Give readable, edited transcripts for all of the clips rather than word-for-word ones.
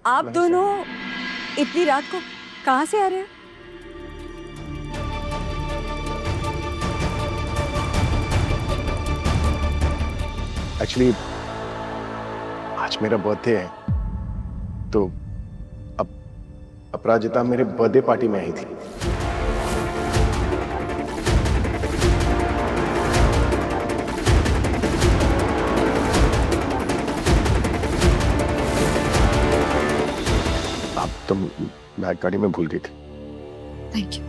आप दोनों इतनी रात को कहाँ से आ रहे हैं? एक्चुअली आज मेरा बर्थडे है, तो अब अपराजिता मेरे बर्थडे पार्टी में आई थी। आप तुम बैग गाड़ी में भूल गई थी। Thank you.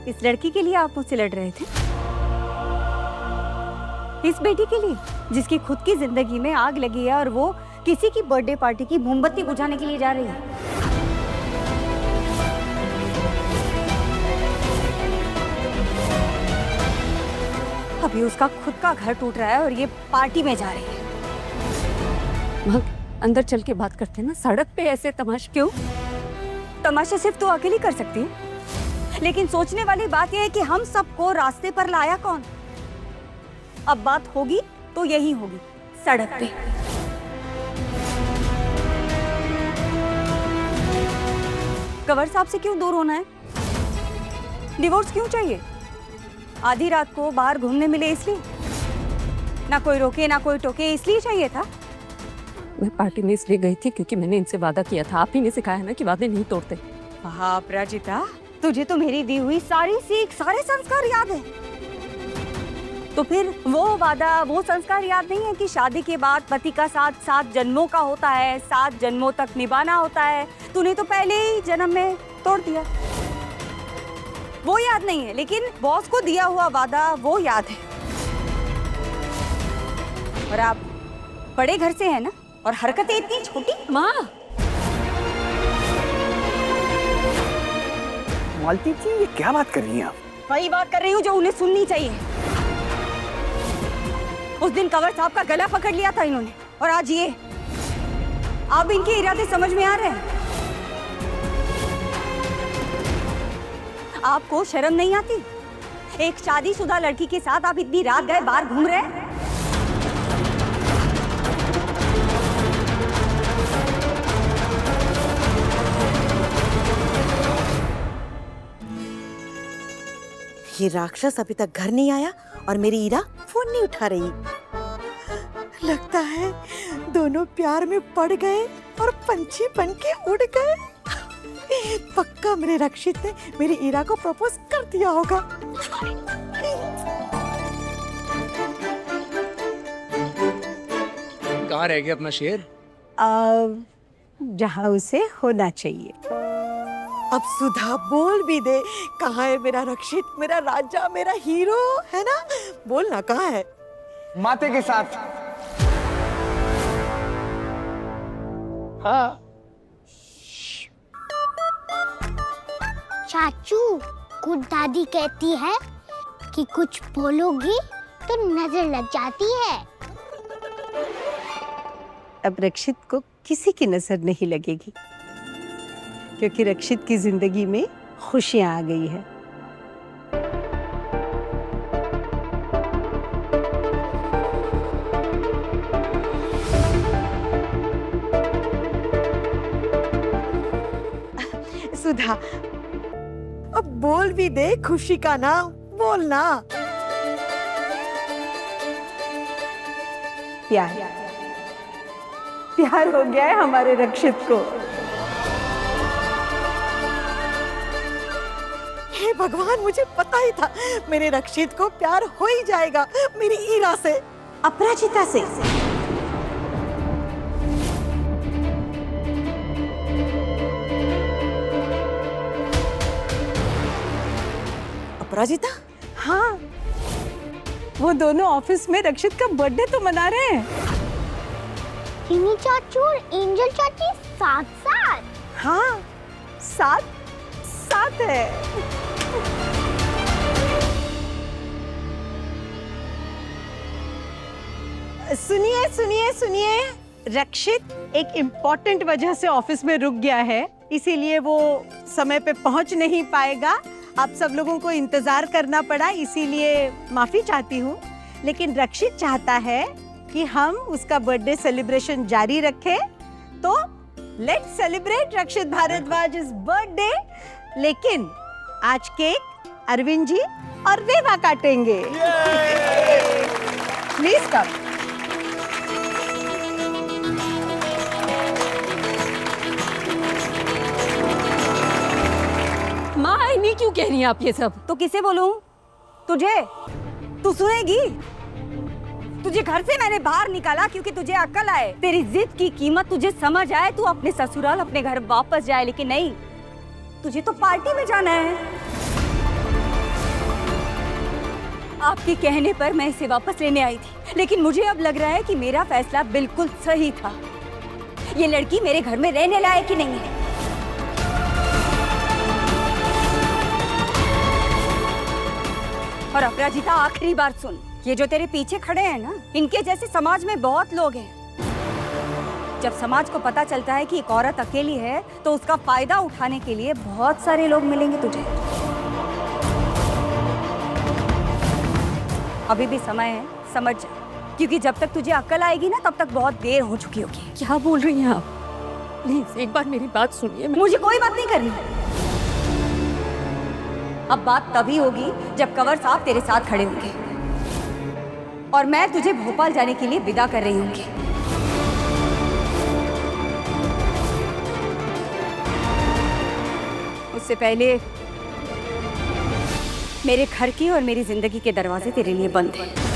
इस लड़की के लिए आप मुझसे लड़ रहे थे? इस बेटी के लिए जिसकी खुद की जिंदगी में आग लगी है और वो किसी की बर्थडे पार्टी की मोमबत्ती बुझाने के लिए जा रही है? अभी उसका खुद का घर टूट रहा है और ये पार्टी में जा रही है। वहाँ अंदर चल के बात करते हैं ना, सड़क पे ऐसे तमाशे क्यों? तमाशा सिर्फ तो अकेली कर सकती है, लेकिन सोचने वाली बात यह है कि हम सबको रास्ते पर लाया कौन? अब बात होगी तो यही होगी, सड़क पे। कंवर साहब से क्यों दूर होना है? डिवोर्स क्यों चाहिए? आधी रात को बाहर घूमने मिले इसलिए? ना कोई रोके ना कोई टोके इसलिए चाहिए था? मैं पार्टी में इसलिए गई थी क्योंकि मैंने इनसे वादा किया था। आप ही ने सिखाया ना कि वादे नहीं तोड़ते। हाँ अपराजिता, तुझे तो मेरी दी हुई सारी सीख, सारे संस्कार याद है। तो फिर वो वादा, वो संस्कार याद नहीं है कि शादी के बाद पति का साथ 7 जन्मों का होता है, 7 जन्मों तक निभाना होता है? तूने तो पहले ही जन्म में तोड़ दिया। वो याद नहीं है, लेकिन बॉस को दिया हुआ वादा वो याद है। और आप बड़े घर से हैं ना, और हरकतें इतनी छोटी। माँ, मालती जी ये क्या बात कर रही हैं आप? वही बात कर रही हूँ जो उन्हें सुननी चाहिए। उस दिन कंवर साहब का गला पकड़ लिया था इन्होंने, और आज ये। अब इनके इरादे समझ में आ रहे हैं। आपको शर्म नहीं आती? एक शादीशुदा लड़की के साथ आप इतनी रात गए बाहर घूम रहे हैं? ये राक्षस अभी तक घर नहीं आया और मेरी ईरा फोन नहीं उठा रही। लगता है दोनों प्यार में पड़ गए और पंछी बन के उड़ गए। पक्का मेरे रक्षित ने मेरी ईरा को प्रपोज कर दिया होगा। कहाँ रह गया अपना शेर? जहाँ उसे होना चाहिए। अब सुधा बोल भी दे, कहाँ है मेरा रक्षित, मेरा राजा, मेरा हीरो, है ना? बोलना कहाँ है? माते के साथ। हाँ। चाचू, खुद दादी कहती है कि कुछ बोलोगी तो नजर लग जाती है। अब रक्षित को किसी की नजर नहीं लगेगी, क्योंकि रक्षित की जिंदगी में खुशियां आ गई है। सुधा अब बोल भी दे खुशी का नाम, बोलना। प्यार प्यार हो गया है हमारे रक्षित को। हे भगवान, मुझे पता ही था मेरे रक्षित को प्यार हो ही जाएगा मेरी ईरा से, अपराजिता से। अपराजिता? हाँ, वो दोनों ऑफिस में रक्षित का बर्थडे तो मना रहे हैं। रिमी चाचू और एंजल चाची साथ साथ। हाँ, साथ साथ है। सुनिए सुनिए सुनिए, रक्षित एक इम्पोर्टेंट वजह से ऑफिस में रुक गया है, इसीलिए वो समय पे पहुंच नहीं पाएगा। आप सब लोगों को इंतजार करना पड़ा, इसीलिए माफी चाहती हूँ। लेकिन रक्षित चाहता है कि हम उसका बर्थडे सेलिब्रेशन जारी रखें, तो let's celebrate Rakshit Bhardwaj birthday. लेकिन आज केक अरविंद जी और वेवा काटेंगे। Please come. माँ नहीं क्यों कह रही हैं आप ये सब? तो किसे बोलूं? तुझे? तू सुनेगी? तुझे घर से मैंने बाहर निकाला क्योंकि तुझे अक्ल आए, तेरी जिद की कीमत तुझे समझ आए, तू अपने ससुराल अपने घर वापस जाए। लेकिन नहीं, तुझे तो पार्टी में जाना है। आपके कहने पर मैं इसे वापस लेने आई थी, लेकिन मुझे अब लग रहा है कि मेरा फैसला बिल्कुल सही था। ये लड़की मेरे घर में रहने लायक ही नहीं है। और अपराजिता, आखिरी बार सुन, ये जो तेरे पीछे खड़े हैं ना, इनके जैसे समाज में बहुत लोग हैं। जब समाज को पता चलता है कि एक औरत अकेली है, तो उसका फायदा उठाने के लिए बहुत सारे लोग मिलेंगे तुझे। अभी भी समय है, समझ जा, क्योंकि जब तक तुझे अक्ल आएगी ना, तब तक बहुत देर हो चुकी होगी। क्या बोल रही हैं आप? प्लीज एक बार मेरी बात सुनिए। मुझे कोई बात नहीं करनी। अब बात तभी होगी जब कंवर साहब तेरे साथ खड़े होंगे और मैं तुझे भोपाल जाने के लिए विदा कर रही हूँगी। उससे पहले मेरे घर की और मेरी जिंदगी के दरवाजे तेरे लिए बंद हैं।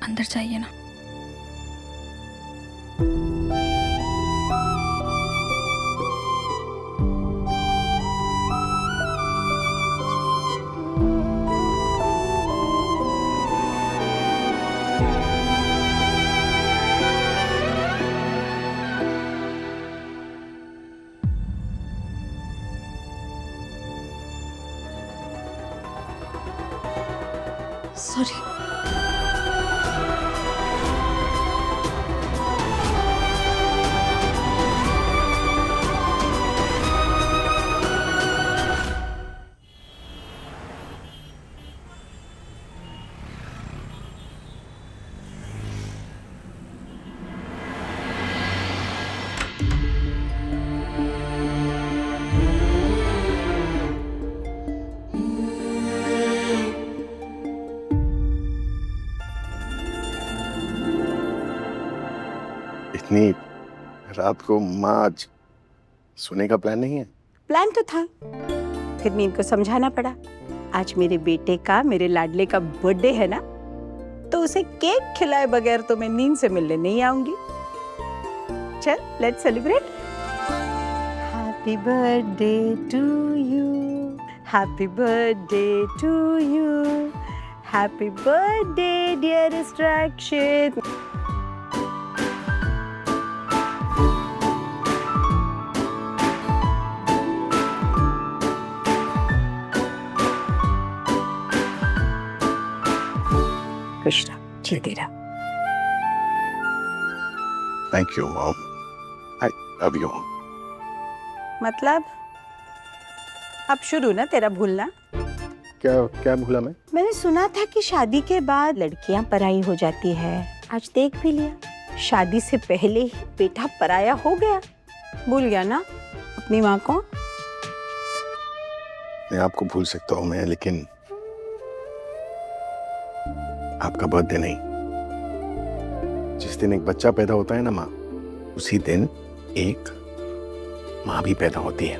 अंदर जाइए ना। सॉरी। इतनी रात को माँ आज सोने का प्लान नहीं है? प्लान तो था, फिर मैं इनको समझाना पड़ा। आज मेरे बेटे का, मेरे लाडले का बर्थडे है ना, तो उसे केक खिलाए बगैर तो मैं नींद से मिलने नहीं आऊंगी। चल, let's celebrate. Happy birthday to you, happy birthday to you, happy birthday dearest Rakshit. Krishna, जीते रहा। Thank you mom, I love you. मतलब अब शुरू ना तेरा भूलना? क्या क्या भूला मैं? मैंने सुना था कि शादी के बाद लड़कियां पराई हो जाती है। आज देख भी लिया, शादी से पहले ही बेटा पराया हो गया। भूल गया ना अपनी माँ को? मैं आपको भूल सकता हूँ मैं, लेकिन आपका बर्थडे नहीं। जिस दिन एक बच्चा पैदा होता है ना माँ, उसी दिन एक माँ भी पैदा होती है।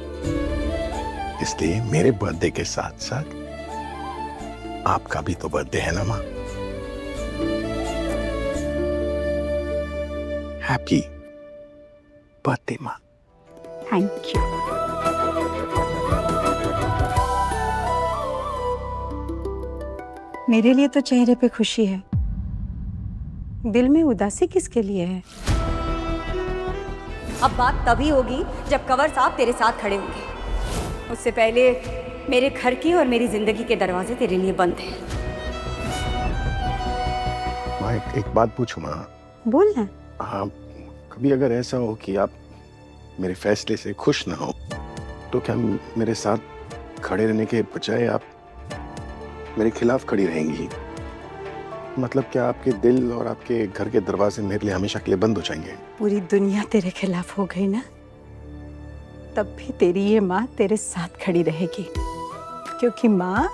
इसलिए मेरे बर्थडे के साथ साथ आपका भी तो बर्थडे है ना माँ। हैप्पी बर्थडे माँ। Thank you. मेरे लिए तो चेहरे पे खुशी है, दिल में उदासी किसके लिए है? अब बात तभी होगी जब कंवर साहब तेरे साथ खड़े होंगे। उससे पहले मेरे घर की और मेरी जिंदगी के दरवाजे तेरे लिए बंद हैं। माँ एक बात पूछूं माँ? बोल ना। हाँ, कभी अगर ऐसा हो कि आप मेरे फैसले से खुश ना हो तो क्या मेरे साथ खड़े रहने के बजाय आप मेरे खिलाफ खड़ी रहेंगी? मतलब क्या आपके दिल और आपके घर के दरवाजे मेरे लिए हमेशा के लिए बंद हो जाएंगे? पूरी दुनिया तेरे खिलाफ हो गई ना, तब भी तेरी ये माँ तेरे साथ खड़ी रहेगी, क्योंकि माँ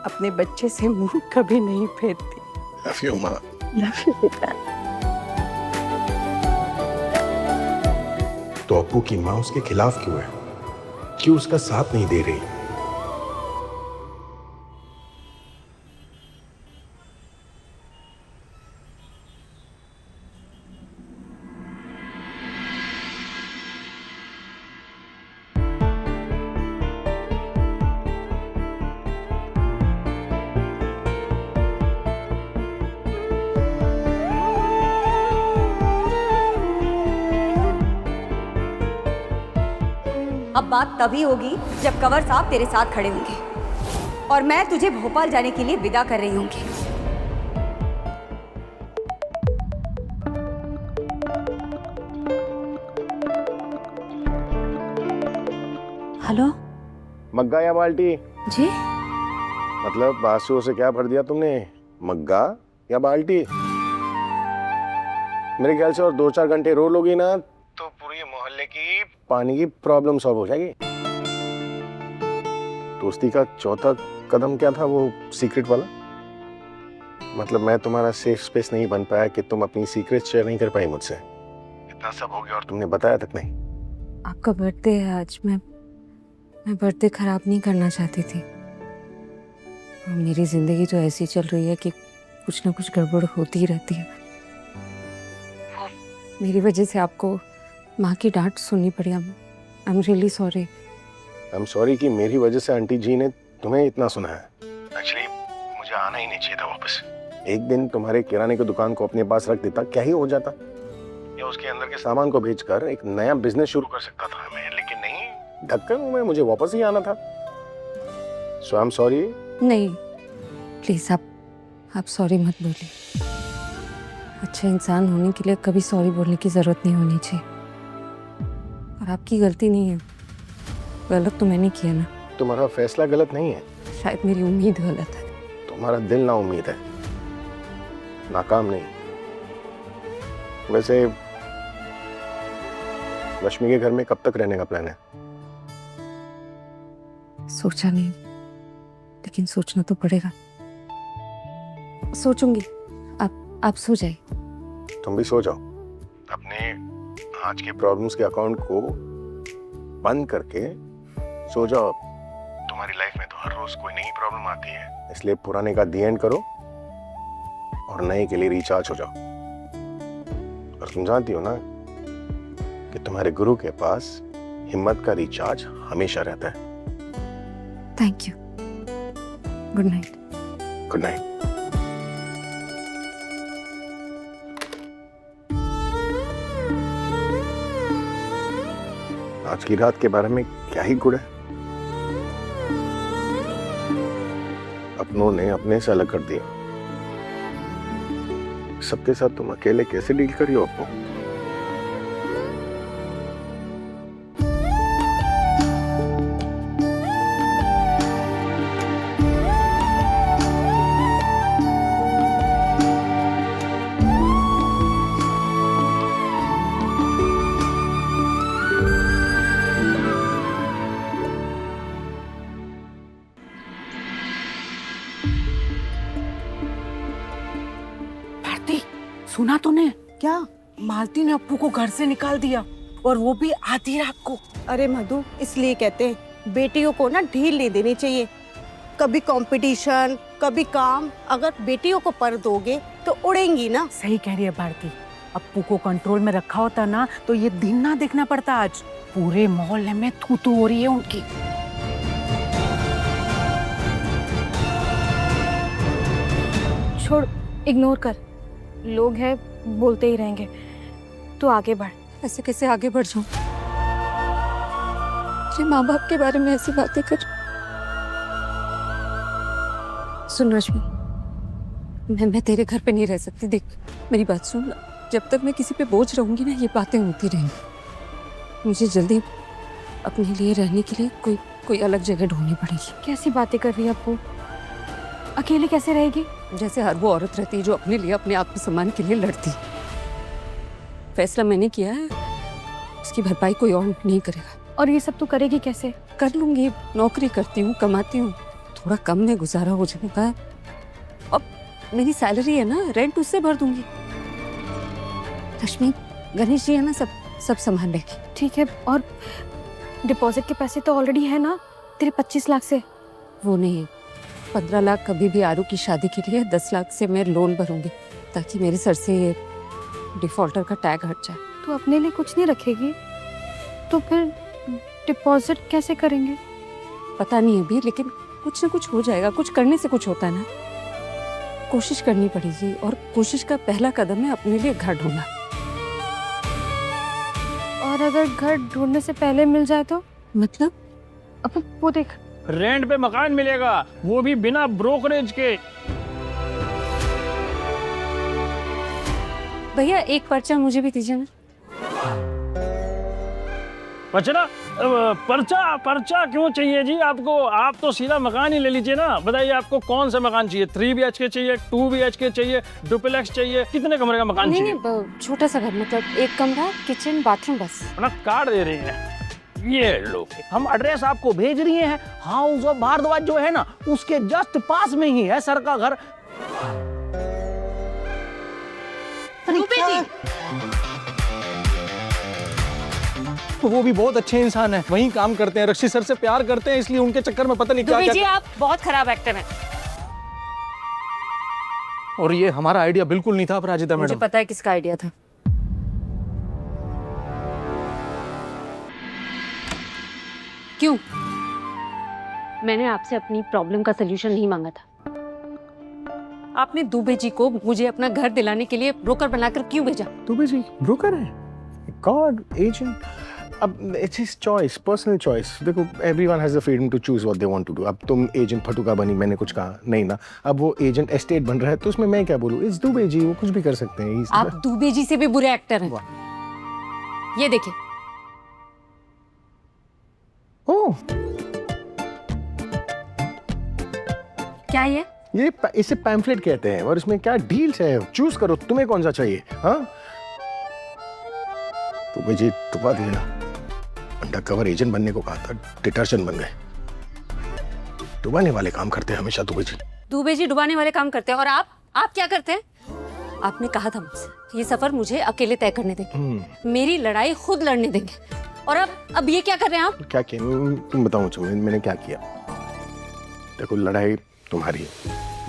अपने बच्चे से मुंह कभी नहीं फेरती। लव यू माँ। लव यू बेटा। तो अप्पू की माँ उसके खिलाफ क्यों है? क्यों उसका साथ नहीं दे रही? अब बात तभी होगी जब कंवर साहब तेरे साथ खड़े होंगे और मैं तुझे भोपाल जाने के लिए विदा कर रही होंगी। हेलो मग्गा या बाल्टी? जी, मतलब आंसुओं से क्या भर दिया तुमने? मग्गा या बाल्टी? मेरे ख्याल से और 2-4 घंटे रो लोगी ना तो पूरे मोहल्ले की पानी की प्रॉब्लम सॉल्व हो जाएगी। दोस्ती का चौथा कदम क्या था, वो सीक्रेट वाला? मतलब मैं तुम्हारा सेफ स्पेस नहीं बन पाया कि तुम अपनी सीक्रेट शेयर नहीं कर पाई मुझसे। इतना सब हो गया और तुमने बताया तक नहीं। आपका बर्थडे है आज। मैं बर्थडे खराब नहीं करना चाहती थी। और मेरी जिंदगी तो ऐसी चल रही है कि कुछ ना कुछ गड़बड़ होती ही रहती है। मेरी वजह से आपको माँ की डांट सुननी पड़ी। I am really sorry. I am sorry कि मेरी वजह से आंटी जी ने तुम्हें इतना सुना है। एक्चुअली मुझे आना ही नहीं चाहिए था वापस। एक दिन तुम्हारे किराने की दुकान को अपने पास रख देता, क्या ही हो जाता? या उसके अंदर के सामान को बेचकर एक नया बिजनेस शुरू कर सकता था मैं, लेकिन नहीं, ढक्कन में मुझे वापस ही आना था। सो आई एम सॉरी। नहीं, प्लीज आप सॉरी मत बोलिए। अच्छे इंसान होने के लिए कभी सॉरी बोलने की जरूरत नहीं होनी चाहिए। और आपकी गलती नहीं है, गलत तो मैंने किया ना। तुम्हारा फैसला गलत नहीं है, शायद मेरी उम्मीद गलत है। तुम्हारा दिल ना उम्मीद है, नाकाम नहीं। वैसे लक्ष्मी के घर में कब तक रहने का प्लान है? सोचा नहीं, लेकिन सोचना तो पड़ेगा। सोचूंगी। आप सो जाइए। तुम भी सो जाओ। अपने आज के प्रॉब्लम्स के अकाउंट को बंद करके सो जाओ। तुम्हारी लाइफ में तो हर रोज कोई नई प्रॉब्लम आती है, इसलिए पुराने का दी एंड करो और नए के लिए रिचार्ज हो जाओ। और तुम जानती हो ना कि तुम्हारे गुरु के पास हिम्मत का रिचार्ज हमेशा रहता है। Thank you. Good night. Good night. आज की रात के बारे में क्या ही गुड़ है। अपनों ने अपने से अलग कर दिया। सबके साथ तुम अकेले कैसे डील करी हो अपनों? सुना तूने? क्या? मालती ने अप्पू को घर से निकाल दिया, और वो भी आधी रात को। अरे मधु, इसलिए कहते हैं बेटियों को ना ढील नहीं देनी चाहिए। कभी कंपटीशन, कभी काम। अगर बेटियों को पर दोगे तो उड़ेंगी ना। सही कह रही है भारती। अप्पू को कंट्रोल में रखा होता ना तो ये दिन ना देखना पड़ता। आज पूरे मोहल्ले में थू-थू हो रही है उनकी। छोड़, इग्नोर कर। लोग हैं, बोलते ही रहेंगे। तू आगे बढ़। ऐसे कैसे आगे बढ़ जाऊं? मेरे माँ बाप के बारे में ऐसी बातें कर। सुन रश्मि, मैं तेरे घर पे नहीं रह सकती। देख मेरी बात सुन, जब तक मैं किसी पे बोझ रहूंगी ना, ये बातें होती रहेंगी। मुझे जल्दी अपने लिए रहने के लिए कोई अलग जगह ढूंढनी पड़ेगी। कैसी बातें कर रही है अप्पू? अकेले कैसे रहेगी? जैसे हर वो औरत रहती है जो अपने लिए, अपने आत्मसम्मान के लिए लड़ती। फैसला मैंने किया है, उसकी भरपाई कोई और नहीं करेगा। और ये सब तू करेगी कैसे? कर लूंगी, नौकरी करती हूँ, कमाती हूँ, थोड़ा कम में गुजारा हो जाएगा। अब मेरी सैलरी है ना, रेंट उससे भर दूंगी। रश्मि, गणेश जी है ना, सब संभाल लेगी। ठीक है, और डिपॉजिट के पैसे तो ऑलरेडी है ना तेरे 25 लाख से? वो नहीं, 15 लाख कभी भी आरू की शादी के लिए, 10 लाख से मैं लोन भरूंगी ताकि मेरे सर से ये डिफॉल्टर का टैग हट जाए। तू अपने लिए कुछ नहीं रखेगी तो फिर डिपॉजिट कैसे करेंगे? पता नहीं अभी, लेकिन कुछ ना कुछ हो जाएगा। कुछ करने से कुछ होता है ना, कोशिश करनी पड़ेगी। और कोशिश का पहला कदम है अपने लिए घर ढूंढना। और अगर घर ढूंढने से पहले मिल जाए तो? मतलब? अब वो देख, रेंट पे मकान मिलेगा, वो भी बिना ब्रोकरेज के। भैया एक पर्चा मुझे भी दीजिए ना। पर्चा क्यों चाहिए जी आपको? आप तो सीधा मकान ही ले लीजिए ना। बताइए आपको कौन सा मकान चाहिए? 3 BHK चाहिए, 2 BHK चाहिए, डुप्लेक्स चाहिए? कितने कमरे का मकान चाहिए? नहीं, छोटा सा घर, मतलब 1 कमरा, किचन, बाथरूम, बस। अपना कार्ड दे रही है ये लो। हम एड्रेस आपको भेज रही हैं। हाउस ऑफ भारद्वाज जो है ना, उसके जस्ट पास में ही है सर का घर। वो भी बहुत अच्छे इंसान है, वहीं काम करते हैं, रक्षी सर से प्यार करते हैं, इसलिए उनके चक्कर में पता नहीं क्या जी आप बहुत खराब एक्टर हैं। और ये हमारा आइडिया बिल्कुल नहीं था अपराजिता मुझे मैडम। पता है किसका आइडिया था। क्यों? मैंने आपसे अपनी प्रॉब्लम का सलूशन नहीं मांगा था। आपने दुबे जी को मुझे अपना घर दिलाने के लिए ब्रोकर बनाकर क्यों भेजा? दुबे जी ब्रोकर है? God, agent. अब it's his choice, personal choice. देखो, everyone has the freedom to choose what they want to do. अब तुम एजेंट फटुका बनी, मैंने कुछ कहा नहीं ना। अब वो एजेंट एस्टेट बन रहा है तो उसमें मैं क्या बोलूं? इट्स दुबे जी, वो कुछ भी कर सकते हैं। आप दुबे जी से भी बुरे एक्टर हैं। ये देखिए। ओह, क्या ये? ये इसे पैम्फलेट कहते हैं और इसमें क्या डील्स है। चूज करो, तुम्हें कौन सा चाहिए। हाँ, दुबे जी डुबा दिए ना। अंडरकवर एजेंट बनने को कहा था, डिटर्जेंट बन गए। डुबाने वाले काम करते हैं हमेशा दुबे जी। दुबे जी डुबाने वाले काम करते हैं। और आप क्या करते हैं? आपने कहा था मुझसे ये सफर मुझे अकेले तय करने देंगे, मेरी लड़ाई खुद लड़ने देंगे। और अब ये क्या कर रहे हैं आप? क्या किया? तुम बताओ मुझे, मैंने क्या किया? देखो, लड़ाई तुम्हारी,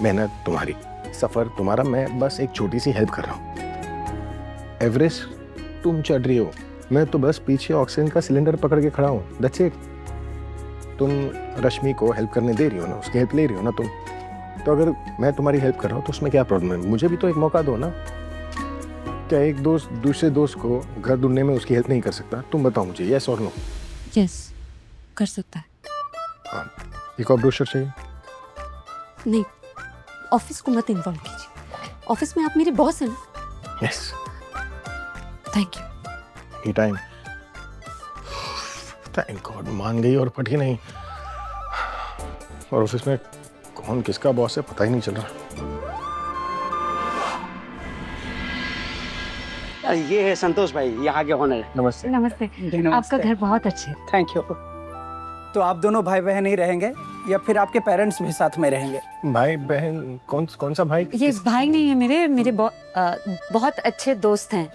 मेहनत तुम्हारी, सफर तुम्हारा, मैं बस एक छोटी सी हेल्प कर रहा हूँ। एवरेस्ट तुम चढ़ रही हो, मैं तो बस पीछे ऑक्सीजन का सिलेंडर पकड़ के खड़ा हूँ। That's it. तुम रश्मि को हेल्प करने दे रही हो ना, उसकी हेल्प ले रही हो ना तुम। तो अगर मैं तुम्हारी हेल्प कर रहा हूँ तो उसमें क्या प्रॉब्लम है? मुझे भी तो एक मौका दो ना। क्या एक दोस्त दूसरे दोस्त को घर ढूंढने में उसकी हेल्प नहीं कर सकता? तुम बताओ मुझे, यस और नो? यस, कर सकता है। हाँ, एक और ब्रोशर चाहिए? नहीं, ऑफिस को मत इन्वॉल्व कीजिए। ऑफिस में आप मेरे बॉस हैं ना। Yes, thank you. He time. Thank God, मान गई और फटी नहीं। और ऑफिस में कौन किसका बॉस है पता ही नहीं चल रहा। ये है संतोष भाई, यहाँ के ओनर। नमस्ते। नमस्ते। आपका घर बहुत अच्छा है। Thank you. तो आप दोनों भाई बहन ही रहेंगे या फिर आपके पेरेंट्स भी साथ में रहेंगे? भाई बहन? कौन सा भाई? ये भाई नहीं है, मेरे बहुत अच्छे दोस्त हैं।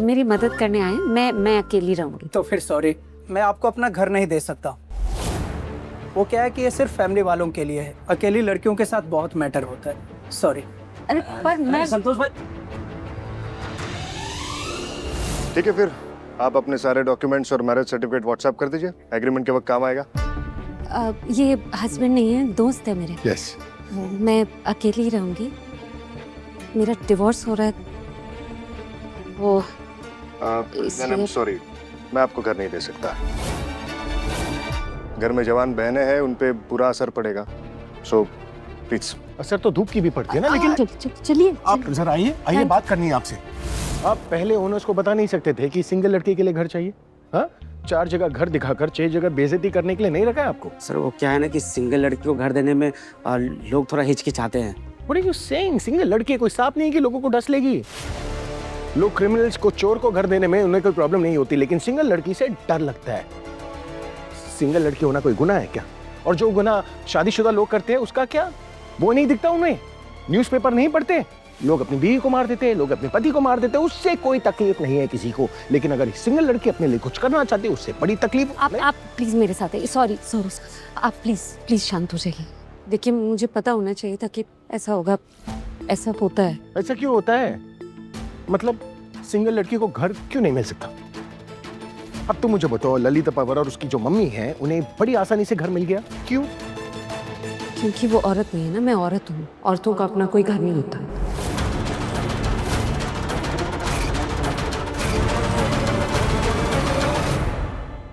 मेरी मदद करने आए। मैं अकेली रहूंगी। तो फिर सॉरी, मैं आपको अपना घर नहीं दे सकता। वो क्या है कि ये सिर्फ फैमिली वालों के लिए है, अकेली लड़कियों के साथ बहुत मैटर होता है। सॉरी। अरे पर मैं संतोष भाई। ठीक है, फिर आप अपने सारे डॉक्यूमेंट्स और मैरिज सर्टिफिकेट व्हाट्सएप कर दीजिए। एग्रीमेंट के वक्त काम आएगा। ये हस्बैंड नहीं है, दोस्त है मेरे। यस, मैं अकेली ही रहूंगी, मेरा डिवोर्स हो रहा है वो आई एम सॉरी, मैं आपको घर नहीं दे सकता। घर में जवान बहनें हैं, उन पे बुरा असर पड़ेगा, सो प्लीज। असर तो धूप की भी पड़ती है ना, लेकिन चलिए आप जरा आइए, आइए बात करनी है आपसे। आप पहले ओनर्स को बता नहीं सकते थे कि सिंगल लड़के के लिए घर चाहिए? हाँ, 4 जगह घर दिखाकर 6 जगह बेइज्जती करने के लिए नहीं रखा है आपको? सर वो क्या है ना कि सिंगल लड़की को घर देने में लोग थोड़ा हिचकिचाते हैं। What are you saying? Single लड़की कोई सांप नहीं कि लोगों को डस लेगी। लोग क्रिमिनल्स को, चोर को घर देने में उन्हें कोई प्रॉब्लम नहीं होती, लेकिन सिंगल लड़की से डर लगता है। सिंगल लड़की होना कोई गुनाह है क्या? और जो गुनाह शादीशुदा लोग करते हैं उसका क्या? वो नहीं दिखता उन्हें? न्यूज़पेपर नहीं पढ़ते? लोग अपनी बीवी को मार देते हैं, लोग अपने पति को मार देते हैं, उससे कोई तकलीफ नहीं है किसी को। लेकिन अगर सिंगल लड़की अपने लिए कुछ करना चाहती है, उससे बड़ी तकलीफ। आप प्लीज मेरे साथ है। सॉरी, आप प्लीज शांत हो जाइए। देखिए, मुझे पता होना चाहिए था कि ऐसा होगा, ऐसा होता है। ऐसा क्यों होता है? मतलब सिंगल लड़की को घर क्यों नहीं मिल सकता? अब तो मुझे बताओ, ललिता पवार और उसकी जो मम्मी है, उन्हें बड़ी आसानी से घर मिल गया, क्यों? क्योंकि वो औरत नहीं है ना, मैं औरत हूँ। औरतों का अपना कोई घर नहीं होता।